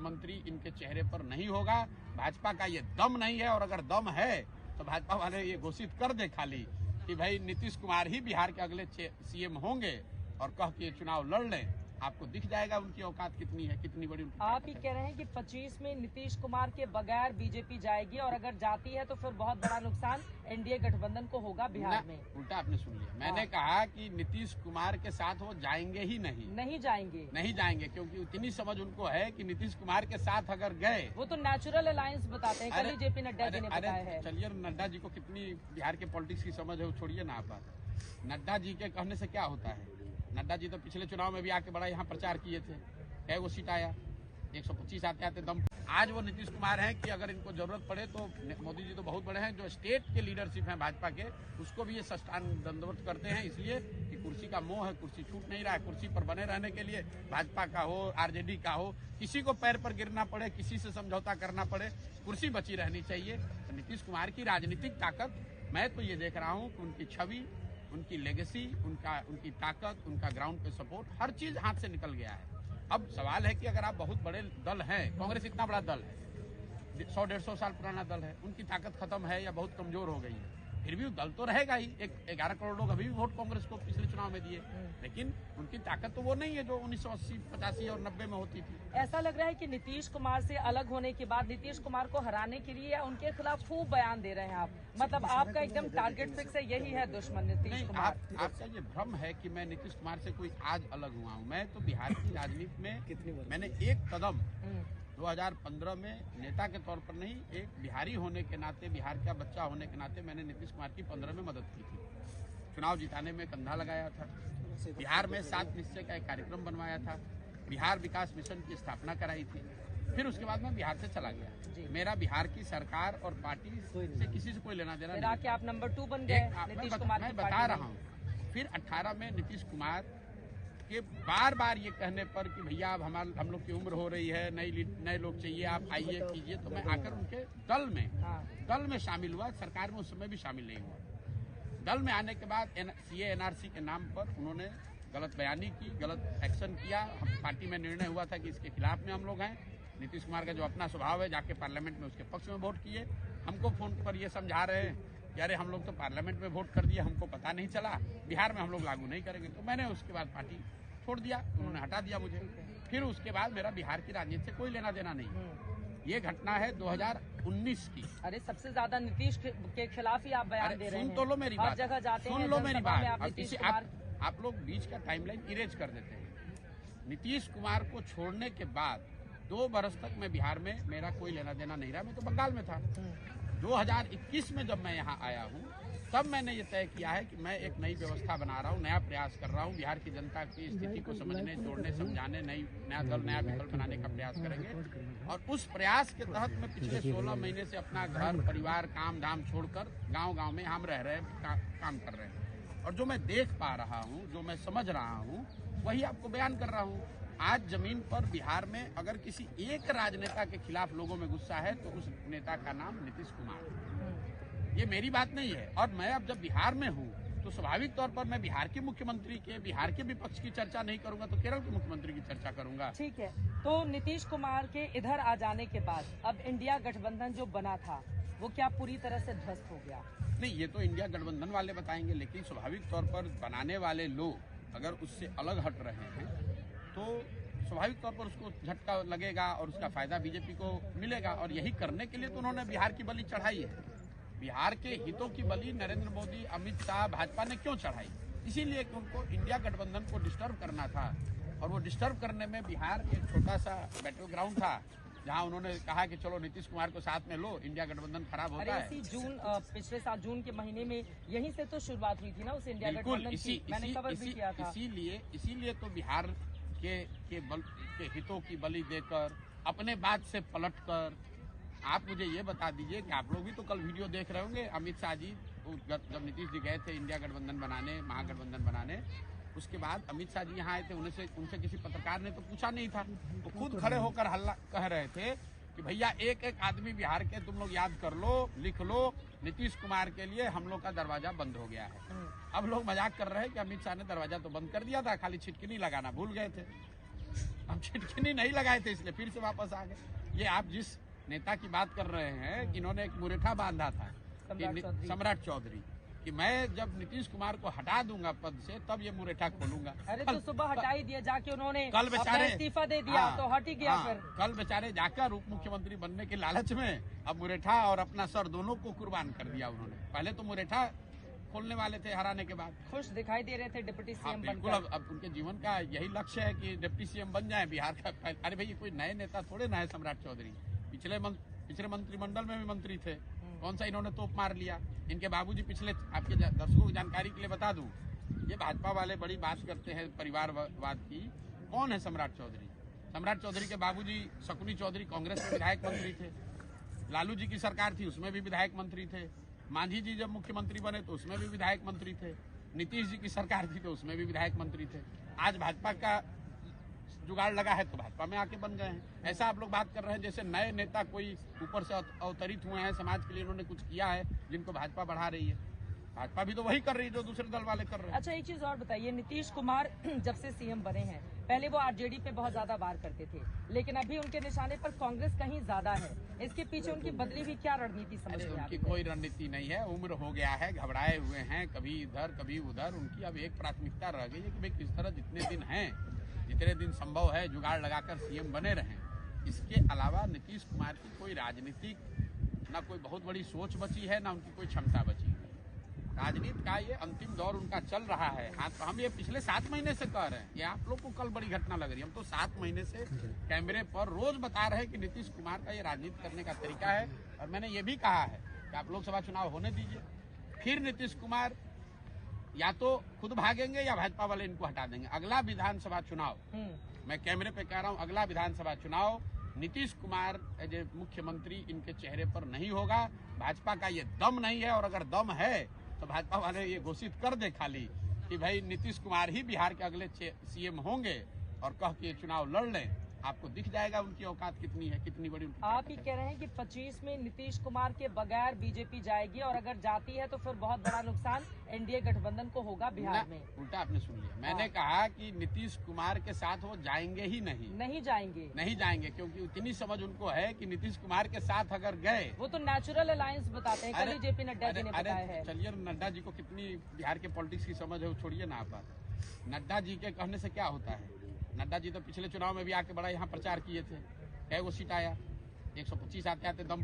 मुख्यमंत्री इनके चेहरे पर नहीं होगा। भाजपा का ये दम नहीं है, और अगर दम है तो भाजपा वाले ये घोषित कर दे खाली कि भाई नीतीश कुमार ही बिहार के अगले सीएम होंगे, और कह के चुनाव लड़ लें, आपको दिख जाएगा उनकी औकात कितनी है, कितनी बड़ी उनकी। आप ही कह रहे हैं कि 25 में नीतीश कुमार के बगैर बीजेपी जाएगी, और अगर जाती है तो फिर बहुत बड़ा नुकसान एनडीए गठबंधन को होगा बिहार में। उल्टा आपने सुन लिया, मैंने कहा कि नीतीश कुमार के साथ वो जाएंगे ही नहीं जाएंगे, क्योंकि उतनी समझ उनको है कि नीतीश कुमार के साथ अगर गए, वो तो नेचुरल अलायंस बताते हैं, कल जेपी नड्डा जी ने बताया है। चलिए, नड्डा जी को कितनी बिहार के पॉलिटिक्स की समझ है वो छोड़िए ना आप। नड्डा जी के कहने से क्या होता है? नड्डा जी तो पिछले चुनाव में भी आके बड़ा यहाँ प्रचार किए थे, कई वो सीट आया, 125 आते दम। आज वो नीतीश कुमार हैं कि अगर इनको जरूरत पड़े तो मोदी जी तो बहुत बड़े हैं, जो स्टेट के लीडरशिप हैं भाजपा के, उसको भी ये सष्टांग दंडवत करते हैं, इसलिए कि कुर्सी का मोह है, कुर्सी छूट नहीं रहा है। कुर्सी पर बने रहने के लिए भाजपा का हो, आरजेडी का हो, किसी को पैर पर गिरना पड़े, किसी से समझौता करना पड़े, कुर्सी बची रहनी चाहिए। तो नीतीश कुमार की राजनीतिक ताकत, मैं तो ये देख रहा हूँ कि उनकी छवि, उनकी लेगेसी, उनकी ताकत, उनका ग्राउंड पे सपोर्ट, हर चीज हाथ से निकल गया है। अब सवाल है कि अगर आप बहुत बड़े दल हैं, कांग्रेस इतना बड़ा दल है, 100-150 साल पुराना दल है, उनकी ताकत खत्म है या बहुत कमजोर हो गई है, फिर भी दल तो रहेगा ही। 11 करोड़ लोग अभी भी वोट कांग्रेस को पिछले चुनाव में दिए, लेकिन उनकी ताकत तो वो नहीं है जो 1980, 85 और 90 में होती थी। ऐसा लग रहा है कि नीतीश कुमार से अलग होने के बाद नीतीश कुमार को हराने के लिए या उनके खिलाफ खूब बयान दे रहे हैं आप, मतलब आपका एकदम टारगेट फिक्स है, यही है दुश्मन नीतीश कुमार। आपका ये भ्रम है कि मैं नीतीश कुमार से कोई आज अलग हुआ हूँ। मैं तो बिहार की राजनीति में मैंने एक कदम 2015 में नेता के तौर पर नहीं, एक बिहारी होने के नाते, बिहार का बच्चा होने के नाते मैंने नीतीश कुमार की 15 में मदद की थी। चुनाव जिताने में कंधा लगाया था, बिहार में 7 निश्चय का एक कार्यक्रम बनवाया था, बिहार विकास मिशन की स्थापना कराई थी। फिर उसके बाद मैं बिहार से चला गया। मेरा बिहार की सरकार और पार्टी से किसी से कोई लेना देना नहीं। आप नंबर 2 बन गए नीतीश कुमार। मैं बता रहा हूँ, फिर 18 में नीतीश कुमार के बार बार ये कहने पर कि भैया अब हम लोग की उम्र हो रही है, नए लोग चाहिए, आप आइए कीजिए, तो मैं आकर उनके दल में शामिल हुआ। सरकार में उस समय भी शामिल नहीं हुआ। दल में आने के बाद सीए एनआरसी के नाम पर उन्होंने गलत बयानी की, गलत एक्शन किया। हम पार्टी में निर्णय हुआ था कि इसके खिलाफ में हम लोग हैं। नीतीश कुमार का जो अपना स्वभाव है, जाके पार्लियामेंट में उसके पक्ष में वोट किए। हमको फोन पर ये समझा रहे हैं कि अरे हम लोग तो पार्लियामेंट में वोट कर दिए, हमको पता नहीं चला, बिहार में हम लोग लागू नहीं करेंगे। तो मैंने उसके बाद पार्टी छोड़ दिया, उन्होंने हटा दिया मुझे। फिर उसके बाद मेरा बिहार की राजनीति से कोई लेना देना नहीं। ये घटना है 2019 की। अरे सबसे ज्यादा नीतीश के खिलाफ ही आप बयान दे रहे हैं। सुन तो लो मेरी बात, जगह जाते हैं, सुन लो मेरी बात। आप लोग बीच का टाइमलाइन इरेज कर देते हैं। नीतीश कुमार को छोड़ने के बाद 2 बरस तक मैं बिहार में, मेरा कोई लेना देना नहीं रहा। मैं तो बंगाल में था। 2021 में जब मैं यहाँ आया हूँ, तब मैंने ये तय किया है कि मैं एक नई व्यवस्था बना रहा हूँ, नया प्रयास कर रहा हूँ। बिहार की जनता की स्थिति को समझने, जोड़ने, समझाने, नया दल, नया विकल्प बनाने का प्रयास करेंगे। और उस प्रयास के तहत मैं पिछले 16 महीने से अपना घर परिवार काम धाम छोड़कर गाँव में हम रह रहे हैं, काम कर रहे हैं। और जो मैं देख पा रहा हूँ, जो मैं समझ रहा हूँ, वही आपको बयान कर रहा हूँ। आज जमीन पर बिहार में अगर किसी एक राजनेता के खिलाफ लोगों में गुस्सा है तो उस नेता का नाम नीतीश कुमार। ये मेरी बात नहीं है। और मैं अब जब बिहार में हूँ तो स्वाभाविक तौर पर मैं बिहार के मुख्यमंत्री के, बिहार के विपक्ष की चर्चा नहीं करूंगा तो केरल के मुख्यमंत्री की चर्चा करूंगा। ठीक है, तो नीतीश कुमार के इधर आ जाने के बाद अब इंडिया गठबंधन जो बना था वो क्या पूरी तरह से ध्वस्त हो गया? नहीं, ये तो इंडिया गठबंधन वाले बताएंगे, लेकिन स्वाभाविक तौर पर बनाने वाले लोग अगर उससे अलग हट रहे हैं तो स्वाभाविक तौर पर उसको झटका लगेगा और उसका फायदा बीजेपी को मिलेगा। और यही करने के लिए तो उन्होंने बिहार की बलि चढ़ाई है। बिहार के हितों की बलि नरेंद्र मोदी, अमित शाह, भाजपा ने क्यों चढ़ाई? इसीलिए कि उनको इंडिया गठबंधन को डिस्टर्ब करना था। और वो डिस्टर्ब करने में बिहार एक छोटा सा बैटल ग्राउंड था, जहां उन्होंने कहा कि चलो नीतीश कुमार को साथ में लो, इंडिया गठबंधन खराब होता है। पिछले साल जून के महीने में यहीं से तो शुरुआत हुई थी ना उस इंडिया गठबंधन की, मैंने कवर भी किया था। इसीलिए तो बिहार के हितों की बलि देकर, अपने बात से पलटकर, आप मुझे ये बता दीजिए कि आप लोग भी तो कल वीडियो देख रहे होंगे, अमित शाह जी जब नीतीश जी गए थे इंडिया गठबंधन बनाने, महागठबंधन बनाने, उसके बाद अमित शाह जी यहाँ आए थे, उनसे किसी पत्रकार ने तो पूछा नहीं था। वो खुद खड़े होकर हल्ला कह रहे थे कि भैया एक एक आदमी बिहार के तुम लोग याद कर लो, लिख लो, नीतीश कुमार के लिए हम लोग का दरवाजा बंद हो गया है। अब लोग मजाक कर रहे हैं कि अमित शाह ने दरवाजा तो बंद कर दिया था, खाली छिटकिनी लगाना भूल गए थे। हम छिटकिनी नहीं लगाए थे, इसलिए फिर से वापस आ गए। ये आप जिस नेता की बात कर रहे हैं कि इन्होंने एक मुरेठा बांधा था सम्राट चौधरी कि मैं जब नीतीश कुमार को हटा दूंगा पद से तब ये मुरेठा खोलूंगा। अरे तो सुबह हटा ही दिया जाके, उन्होंने कल बेचारे इस्तीफा दे दिया तो हट ही गया। फिर कल बेचारे जाकर उप मुख्यमंत्री बनने के लालच में अब मुरेठा और अपना सर दोनों को कुर्बान कर दिया उन्होंने। पहले तो मुरेठा खोलने वाले थे हराने के बाद, खुश दिखाई दे रहे थे डिप्टी सीएम बिल्कुल। अब उनके जीवन का यही लक्ष्य है कि डिप्टी सीएम बन जाए बिहार का। अरे भाई कोई नए नेता थोड़े ना है सम्राट चौधरी, पिछले मंत्रिमंडल में भी मंत्री थे, कौन सा इन्होंने तोप मार लिया। इनके बाबूजी पिछले, आपके दर्शकों की जानकारी के लिए बता दूं, ये भाजपा वाले बड़ी बात करते हैं परिवारवाद की। कौन है सम्राट चौधरी? सम्राट चौधरी के बाबूजी शकुनी चौधरी कांग्रेस में विधायक मंत्री थे, लालू जी की सरकार थी उसमें भी विधायक मंत्री थे, मांझी जी जब मुख्यमंत्री बने तो उसमें भी विधायक मंत्री थे, नीतीश जी की सरकार थी तो उसमें भी विधायक मंत्री थे। आज भाजपा का जुगाड़ लगा है तो भाजपा में आके बन गए हैं। ऐसा आप लोग बात कर रहे हैं जैसे नए नेता कोई ऊपर से अवतरित हुए हैं, समाज के लिए उन्होंने कुछ किया है जिनको भाजपा बढ़ा रही है। भाजपा भी तो वही कर रही है जो दूसरे दल वाले कर रहे हैं। अच्छा एक चीज और बताइए, नीतीश कुमार जब से सीएम बने हैं, पहले वो आरजेडी पे बहुत ज्यादा वार करते थे, लेकिन अभी उनके निशाने पर कांग्रेस कहीं ज्यादा है। इसके पीछे उनकी बदली हुई क्या रणनीति समझ रहे हैं? उनकी कोई रणनीति नहीं है, उम्र हो गया है, घबराए हुए हैं, कभी इधर कभी उधर। उनकी अब एक प्राथमिकता रह गई है कि भाई किस तरह जितने दिन संभव है जुगाड़ लगाकर सीएम बने रहें। इसके अलावा नीतीश कुमार की कोई राजनीतिक ना कोई बहुत बड़ी सोच बची है, ना उनकी कोई क्षमता बची है। राजनीति का ये अंतिम दौर उनका चल रहा है। हाँ, तो हम ये पिछले 7 महीने से कह रहे हैं, ये आप लोग को कल बड़ी घटना लग रही है। हम तो 7 महीने से कैमरे पर रोज बता रहे हैं कि नीतीश कुमार का ये राजनीति करने का तरीका है। और मैंने ये भी कहा है कि आप लोकसभा चुनाव होने दीजिए, फिर नीतीश कुमार या तो खुद भागेंगे या भाजपा वाले इनको हटा देंगे। अगला विधानसभा चुनाव, मैं कैमरे पे कह रहा हूँ, अगला विधानसभा चुनाव नीतीश कुमार एज ए मुख्यमंत्री इनके चेहरे पर नहीं होगा। भाजपा का ये दम नहीं है, और अगर दम है तो भाजपा वाले ये घोषित कर दे खाली कि भाई नीतीश कुमार ही बिहार के अगले सीएम होंगे और कह के चुनाव लड़ लें। आपको दिख जाएगा उनकी औकात कितनी है, कितनी बड़ी उनकी। आप ही कह रहे हैं कि 25 में नीतीश कुमार के बगैर बीजेपी जाएगी, और अगर जाती है तो फिर बहुत बड़ा नुकसान एनडीए गठबंधन को होगा बिहार में। उल्टा आपने सुन लिया, मैंने कहा कि नीतीश कुमार के साथ वो जाएंगे ही नहीं जाएंगे, क्योंकि उतनी समझ उनको है कि नीतीश कुमार के साथ अगर गए, वो तो नेचुरल अलायंस बताते हैं, कल ही जेपी नड्डा जी ने बताया है। चलिए, नड्डा जी को कितनी बिहार के पॉलिटिक्स की समझ है वो छोड़िए ना आप। नड्डा जी के कहने से क्या होता है? नड्डा जी तो पिछले चुनाव में भी आके बड़ा यहाँ प्रचार किए थे, कई वो सीट आया, 125 आते आते दम